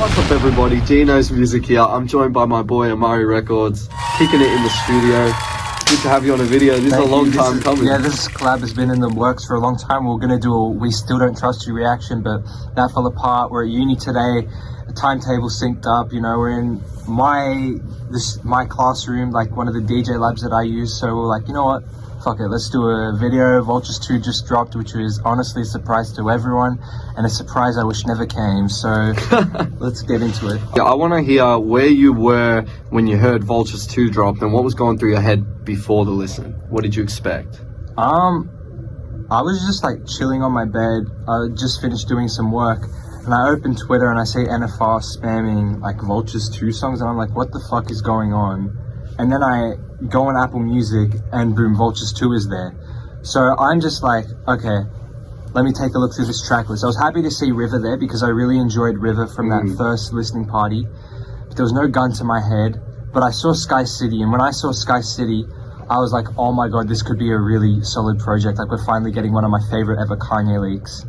What's up everybody, Gino's Music here. I'm joined by my boy Amari Records, kicking it in the studio. Good to have you on a video. This is a long time coming. Yeah, this collab has been in the works for a long time. We were going to do a We Still Don't Trust You reaction, but that fell apart. We're at uni today, the timetable synced up, you know, we're in my classroom, like one of the DJ labs that I use, so we're like, you know what, fuck it, let's do a video. Vultures 2 just dropped, which was honestly a surprise to everyone, and a surprise I wish never came, so let's get into it. Yeah, I want to hear where you were when you heard Vultures 2 drop, and what was going through your head before the listen. What did you expect? I was just like chilling on my bed. I just finished doing some work, and I opened Twitter and I see NFR spamming like Vultures 2 songs, and I'm like, what the fuck is going on? And then I go on Apple Music and boom, Vultures 2 is there. So I'm just like, okay, let me take a look through this track list. I was happy to see River there because I really enjoyed River from that first listening party. But there was no gun to my head, but I saw Sky City, and when I saw Sky City, I was like, oh my god, this could be a really solid project. Like, we're finally getting one of my favorite ever Kanye leaks.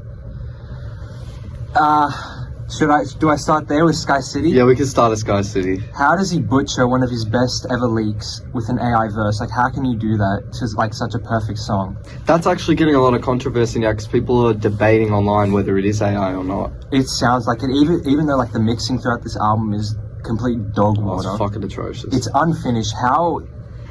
Do I start there with Sky City? Yeah, we can start at Sky City. How does he butcher one of his best ever leaks with an AI verse? Like, how can you do that to like such a perfect song? That's actually getting a lot of controversy now because people are debating online whether it is AI or not. It sounds like it, even though like the mixing throughout this album is complete dog water. It's fucking atrocious. It's unfinished. How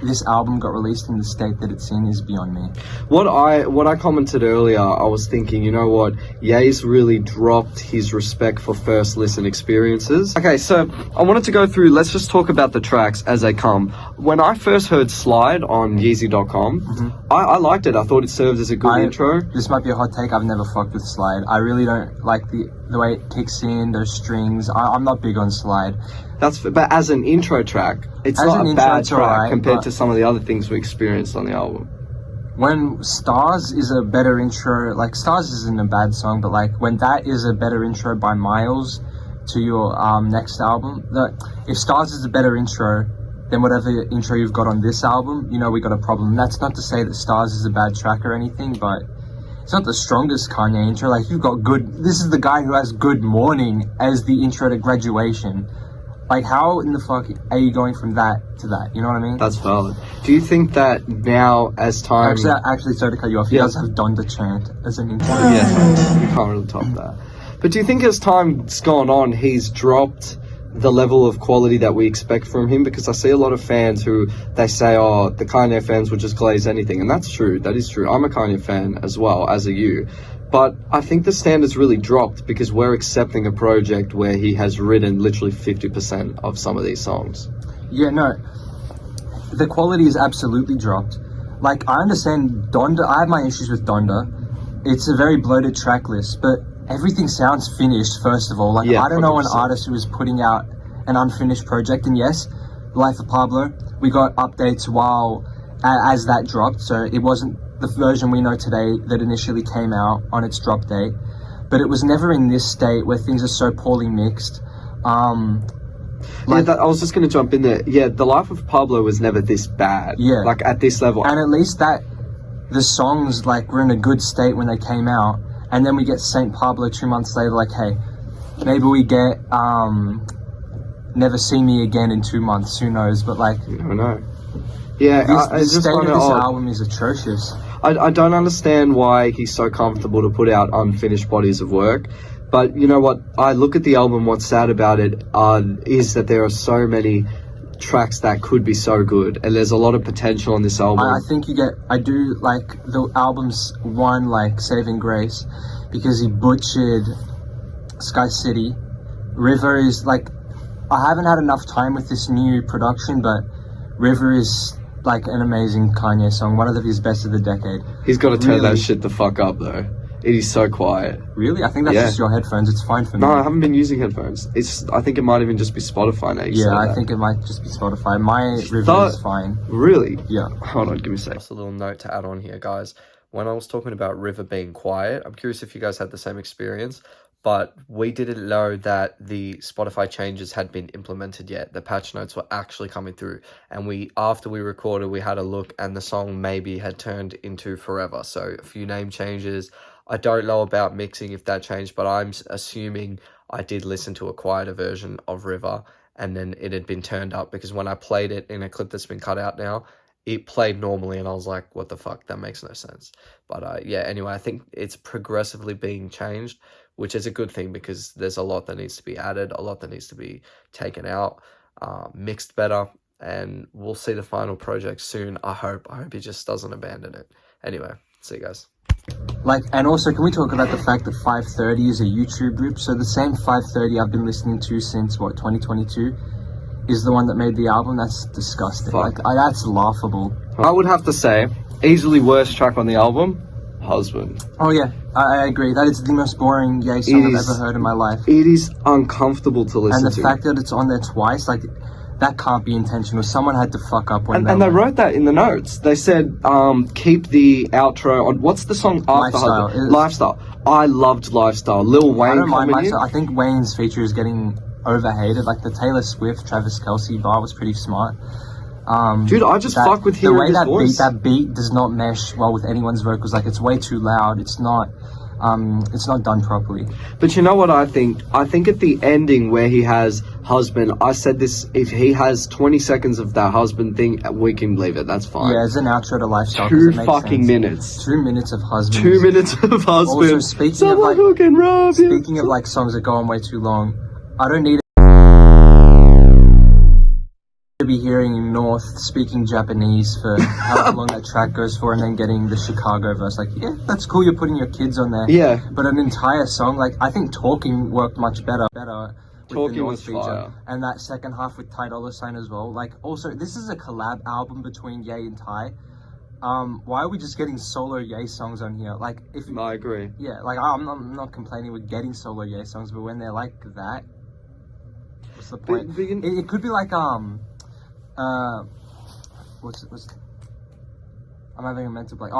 this album got released in the state that it's in is beyond me. What I commented earlier, I was thinking, you know what, Ye's really dropped his respect for first listen experiences. Okay, so I wanted to go through, let's just talk about the tracks as they come. When I first heard Slide on Yeezy.com, I liked it. I thought it served as a good intro. This might be a hot take, I've never fucked with Slide. I really don't like the way it kicks in, those strings. I'm not big on Slide. But as an intro track, it's not a bad track compared to some of the other things we experienced on the album. When Stars is a better intro, like Stars isn't a bad song, but like when that is a better intro by miles to your next album, if Stars is a better intro than whatever intro you've got on this album, you know we got a problem. That's not to say that Stars is a bad track or anything, but it's not the strongest Kanye intro. Like, you've got this is the guy who has Good Morning as the intro to Graduation. Like, how in the fuck are you going from that to that? You know what I mean? That's valid. Do you think that now, as time... Actually, sorry to cut you off. He does have Donda Chant as an intro. Yeah, you can't really top that. But do you think as time's gone on, he's dropped the level of quality that we expect from him? Because I see a lot of fans who, they say, oh, the Kanye fans would just glaze anything. And that's true. That is true. I'm a Kanye fan as well, as are you. But I think the standard's really dropped because we're accepting a project where he has written literally 50% of some of these songs. Yeah, no. The quality is absolutely dropped. Like, I understand Donda. I have my issues with Donda. It's a very bloated track list, but everything sounds finished, first of all. Like, yeah, I don't know an artist who is putting out an unfinished project. And yes, Life of Pablo, we got updates as that dropped, so it wasn't the version we know today that initially came out on its drop date, but it was never in this state where things are so poorly mixed. I was just going to jump in there. Yeah, The Life of Pablo was never this bad. Yeah. Like, at this level. And at least the songs, like, were in a good state when they came out, and then we get Saint Pablo 2 months later, like, hey, maybe we get Never See Me Again in 2 months, who knows, but like... I don't know. Yeah, the state of this album is atrocious. I don't understand why he's so comfortable to put out unfinished bodies of work. But you know what? I look at the album, what's sad about it is that there are so many tracks that could be so good. And there's a lot of potential on this album. I do like the album's one, like, Saving Grace, because he butchered Sky City. River is, like, I haven't had enough time with this new production, but River is... like an amazing Kanye song, one of his best of the decade. He's got to turn that shit the fuck up though. It is so quiet. Really? I think that's just your headphones. It's fine for me. No, I haven't been using headphones. I think it might even just be Spotify now. Yeah, I think it might just be Spotify. My review is fine. Really? Yeah. Hold on, give me a sec. Just a little note to add on here, guys. When I was talking about River being quiet, I'm curious if you guys had the same experience. But we didn't know that the Spotify changes had been implemented yet. The patch notes were actually coming through. And after we recorded, we had a look and the song maybe had turned into Forever. So a few name changes. I don't know about mixing if that changed, but I'm assuming I did listen to a quieter version of River, and then it had been turned up because when I played it in a clip that's been cut out now, it played normally, and I was like, what the fuck, that makes no sense. But yeah, anyway, I think it's progressively being changed, which is a good thing because there's a lot that needs to be added, a lot that needs to be taken out, mixed better, and we'll see the final project soon. I hope he just doesn't abandon it. Anyway, see you guys. Like, and also, can we talk about the fact that 530 is a YouTube group? So the same 530 I've been listening to since, 2022, is the one that made the album. That's disgusting. Fuck. That's laughable. I would have to say, easily worst track on the album, Husband. Oh yeah, I agree. That is the most boring Ye song I've ever heard in my life. It is uncomfortable to listen to. And the fact that it's on there twice, like, that can't be intentional. Someone had to fuck up when and they wrote that in the notes. They said, keep the outro on, what's the song after Lifestyle. Husband? Lifestyle. I loved Lifestyle. Lil Wayne I don't mind coming in. Lifestyle. I think Wayne's feature is getting overhated. Like, the Taylor Swift, Travis Kelce bar was pretty smart. Dude, I just fuck with hearing his voice. That beat does not mesh well with anyone's vocals. Like, it's way too loud. It's not done properly. But you know what I think? I think at the ending where he has Husband, I said this, if he has 20 seconds of that Husband thing, we can leave it. That's fine. Yeah, it's an outro to Lifestyle. 2 fucking minutes. 2 minutes of Husband. 2 minutes of Husband. Also, speaking Someone of, who can rob you. speaking of like songs that go on way too long, I don't need to be hearing North speaking Japanese for however long that track goes for, and then getting the Chicago verse. Like, yeah, that's cool, you're putting your kids on there. Yeah. But an entire song, like, I think Talking worked much better with Talking the North was feature. fire. And that second half with Ty Dolla $ign as well. Like, also, this is a collab album between Ye and Ty. Why are we just getting solo Ye songs on here? Like, if I agree. yeah, like, I'm not complaining with getting solo Ye songs, but when they're like that, what's the point? It could be like what's I'm having a mental blank.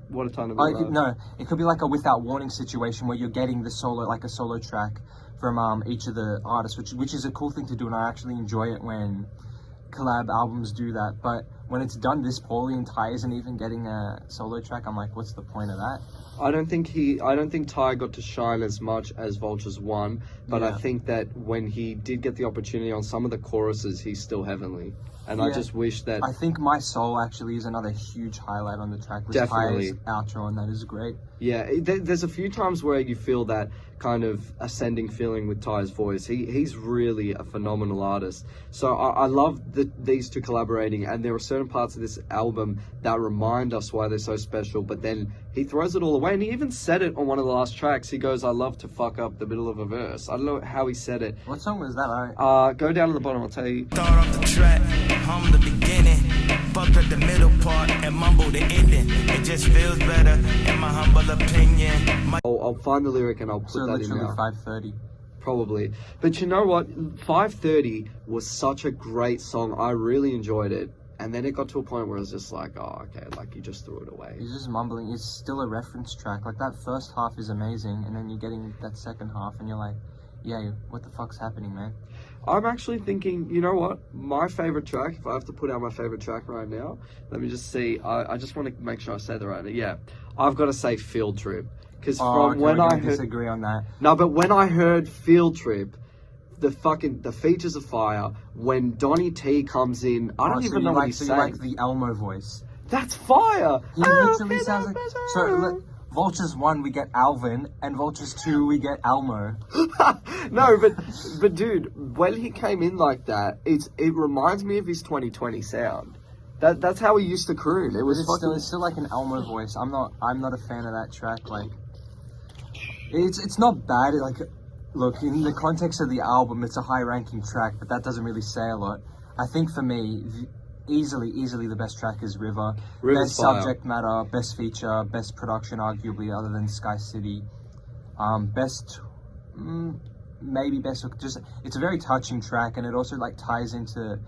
What a ton of No, it could be like a without warning situation where you're getting the solo, like a solo track from each of the artists, which is a cool thing to do, and I actually enjoy it when collab albums do that. But when it's done this poorly and Ty isn't even getting a solo track, I'm like, what's the point of that? I don't think Ty got to shine as much as Vultures won, but Yeah. I think that when he did get the opportunity on some of the choruses, he's still heavenly. And I Yeah. just wish that... I think My Soul actually is another huge highlight on the track list. Definitely. Ty's outro on that is great. Yeah, there's a few times where you feel that kind of ascending feeling with Ty's voice. He's really a phenomenal artist. So I love these two collaborating, and there are certain parts of this album that remind us why they're so special, but then he throws it all away, and he even said it on one of the last tracks. He goes, I love to fuck up the middle of a verse. I don't know how he said it. What song was that? Go down to the bottom, I'll tell you. Start off the track, hum the beginning, fuck up the middle part, and mumble the ending. It just feels better, in my humble opinion. I'll find the lyric and I'll put So that in literally now. 5:30. Probably. But you know what? 5:30 was such a great song. I really enjoyed it. And then it got to a point where it was just like, oh, okay, like you just threw it away. He's just mumbling. It's still a reference track. Like, that first half is amazing, and then you're getting that second half, and you're like, yeah, what the fuck's happening, man? I'm actually thinking, you know what? My favorite track, if I have to put out my favorite track right now, let me just see. I just want to make sure I say the right name. Yeah. I've got to say Field Trip. Because from when I heard... disagree on that. No, but when I heard Field Trip, the features of fire, when Donnie T comes in, I don't even know what he's saying. You like the Elmo voice. That's fire! He literally sounds like... So, look, Vultures 1, we get Alvin, and Vultures 2, we get Elmo. No, but dude, when he came in like that, it reminds me of his 2020 sound. That's how he used to croon. It was It's still like an Elmo voice. I'm not a fan of that track. Like, it's not bad. Like, look, in the context of the album, it's a high-ranking track, but that doesn't really say a lot. I think for me, easily the best track is River. River's best fire. subject matter, best feature, best production, arguably, other than Sky City. Maybe best. Just, it's a very touching track, and it also like ties into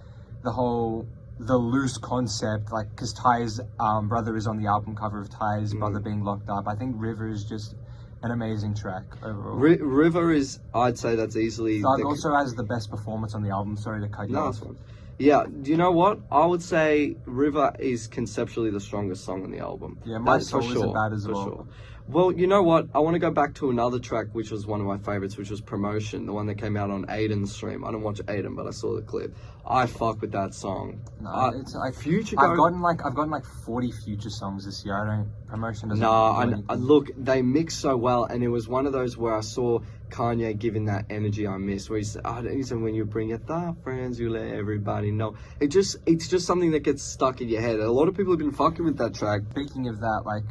the loose concept, like, because Ty's brother is on the album cover of Ty's brother being locked up. I think River is just an amazing track overall. River is, I'd say that's easily... Thug also has the best performance on the album. Sorry to cut you off. Last one. Yeah, do you know what? I would say River is conceptually the strongest song on the album. Yeah, My That's for Soul sure, isn't bad as for well. sure. Well, you know what? I want to go back to another track, which was one of my favorites, which was Promotion, the one that came out on Aiden's stream. I don't watch Aiden, but I saw the clip. I fuck with that song. No, it's like Future. I've gotten like 40 Future songs this year. I don't Promotion doesn't. Look, they mix so well, and it was one of those where I saw Kanye giving that energy I miss, where he said, when you bring your thought friends, you let everybody know. It's just something that gets stuck in your head. A lot of people have been fucking with that track. Speaking of that, like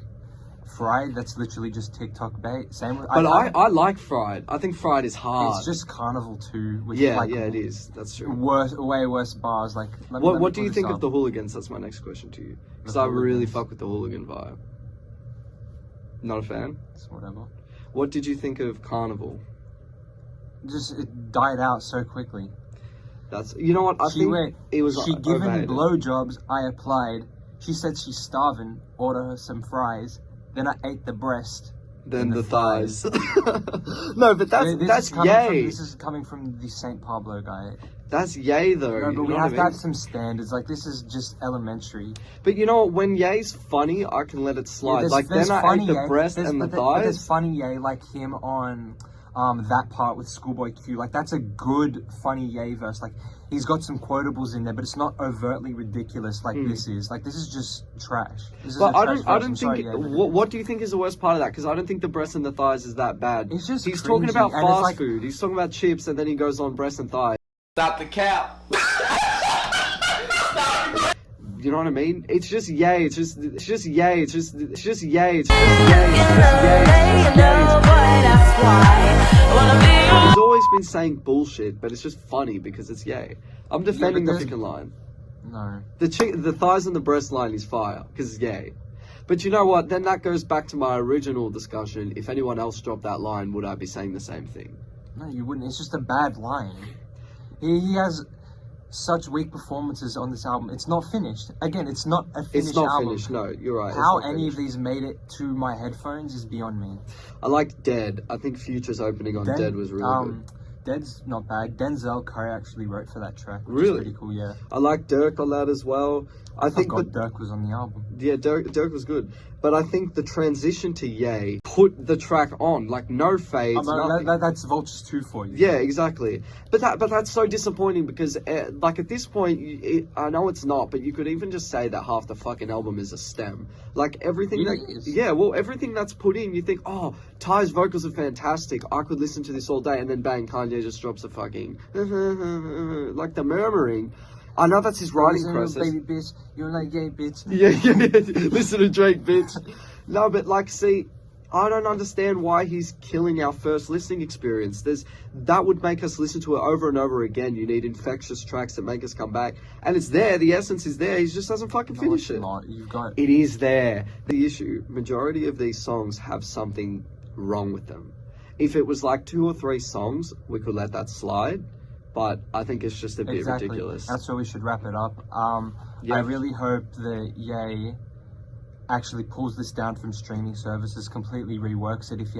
Fried, that's literally just TikTok bait. Same with. But I like Fried. I think Fried is hard. It's just Carnival 2. Which Yeah, is like it is. That's true. Way worse bars. Like, what do you think of the Hooligans? That's my next question to you. Because I really fuck with the Hooligan vibe. Not a fan? It's whatever. What did you think of Carnival? Just it died out so quickly. You know what? I think it was She given overhated. blowjobs. I applied. She said she's starving. Order her some fries. Then I ate the breast. Then the thighs. No, but that's Yay. This is coming from the St. Pablo guy. That's Yay though. No, but we know have what to I have mean? some standards. Like, this is just elementary. But you know what? When Ye's funny, I can let it slide. Yeah, like then I ate the breast and the But there's thighs. funny Ye, like him on that part with Schoolboy Q. Like, that's a good funny Ye verse. Like, he's got some quotables in there, but it's not overtly ridiculous like this is. Like, this is just trash. This is But a I trash don't version. think. Sorry, Ye. What do you think is the worst part of that? Because I don't think the breast and the thighs is that bad. It's just he's talking cringy, about and it's fast like- food. He's talking about chips, and then he goes on breast and thighs. Stop the cap. You know what I mean? It's just Yay. It's just Yay. It's just Yay. It's just Yay. It's just Yay. He's always been saying bullshit, but it's just funny because it's Yay. I'm defending the chicken line. No. The thighs and the breast line is fire because it's Yay. But you know what? Then that goes back to my original discussion. If anyone else dropped that line, would I be saying the same thing? No, you wouldn't. It's just a bad line. He has such weak performances on this album. It's not finished. Again, it's not a finished It's not album. finished. No, you're right. How it's not any finished. of these made it to my headphones is beyond me. I like Dead. I think Future's opening on Dead was really good. Dead's not bad. Denzel Curry actually wrote for that track. Which Really? is pretty cool, yeah. I like Dirk on that as well. I think forgot Dirk was on the album. Yeah, Dirk was good. But I think the transition to Yay put the track on, like no fades, nothing. That's Vultures 2 for you. Yeah, exactly. But that's so disappointing because, like, at this point, I know it's not, but you could even just say that half the fucking album is a stem. Like, everything everything that's put in, you think, oh, Ty's vocals are fantastic. I could listen to this all day, and then bang, Kanye just drops a fucking, like the murmuring. I know that's his writing process. Baby bitch, you're like gay bitch. Yeah. Listen to Drake, bitch. No, but like, see, I don't understand why he's killing our first listening experience. That would make us listen to it over and over again. You need infectious tracks that make us come back, and it's there. The essence is there. He just doesn't fucking finish it. It is there. The issue: majority of these songs have something wrong with them. If it was like 2 or 3 songs, we could let that slide. But I think it's just a bit ridiculous. That's where we should wrap it up. I really hope that Ye actually pulls this down from streaming services, completely reworks it if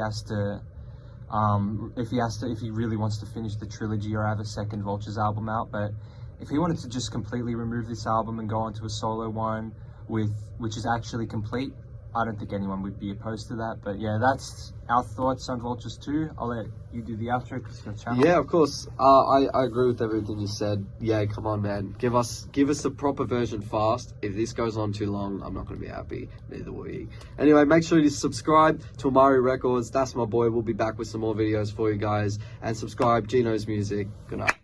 he really wants to finish the trilogy or have a second Vultures album out. But if he wanted to just completely remove this album and go on to a solo one which is actually complete, I don't think anyone would be opposed to that. But yeah, that's our thoughts on Vultures 2. I'll let you do the outro because it's your channel. Yeah, of course. I agree with everything you said. Yeah, come on, man. Give us the proper version fast. If this goes on too long, I'm not going to be happy. Neither will you. Anyway, make sure you subscribe to Amari Records. That's my boy. We'll be back with some more videos for you guys. And subscribe. Gino's Music. Good night.